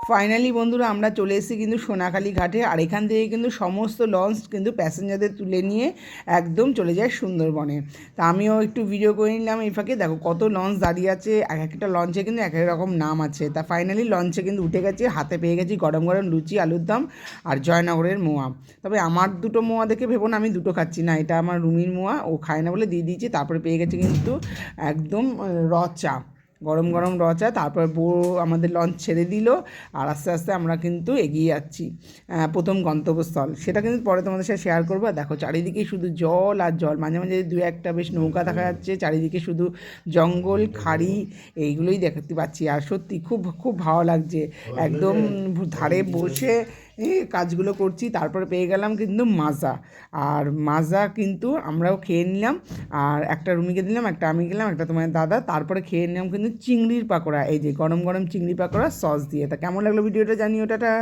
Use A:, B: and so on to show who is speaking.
A: Finally বন্ধুরা আমরা চলে এসেছি কিন্তু সোনাখালি ঘাটে। আর এখান থেকে কিন্তু সমস্ত লঞ্চ কিন্তু প্যাসেঞ্জারদের তুলে নিয়ে একদম চলে যায় সুন্দরবনে। তা আমিও একটু ভিডিও করে নিলাম। এই ফাঁকে দেখো কত লঞ্চ দাঁড়িয়ে আছে, এক একটা লঞ্চে কিন্তু এক এক রকম নাম আছে। তা ফাইনালি লঞ্চে কিন্তু উঠে গেছি, হাতে পেয়ে গেছি গরম গরম লুচি, আলুর দম আর জয়নগরের মোয়া। তবে আমার দুটো মোয়া দেখে ভেবো না আমি দুটো খাচ্ছি না, এটা আমার রুমির মোয়া, ও খায় না বলে দিয়ে দিয়েছি। তারপরে পেয়ে গেছে কিন্তু একদম চা, গরম গরম চা। তারপর বউ আমাদের লঞ্চ ছেড়ে দিল, আর আস্তে আস্তে আমরা কিন্তু এগিয়ে যাচ্ছি প্রথম গন্তব্যস্থল। সেটা কিন্তু পরে তোমাদের সাথে শেয়ার করবো। দেখো চারিদিকে শুধু জল আর জল, মাঝে মাঝে দু একটা বেশ নৌকা দেখা যাচ্ছে, চারিদিকে শুধু জঙ্গল খাড়ি এইগুলোই দেখতে পাচ্ছি। আর সত্যি খুব খুব ভালো লাগছে, একদম ধারে বসে কাজগুলো করছি। তারপরে পেয়ে গেলাম কিন্তু মাজা, আর মাজা কিন্তু আমরাও খেয়ে নিলাম। আর একটা রুমিকে দিলাম, একটা আমি খেলাম, একটা তোমার দাদা। তারপরে খেয়ে নিলাম কিন্তু চিংড়ির পাকোড়া, এই যে গরম গরম চিংড়ি পাকোড়া সস দিয়ে। তা কেমন লাগলো ভিডিওটা জানিও, টাটা।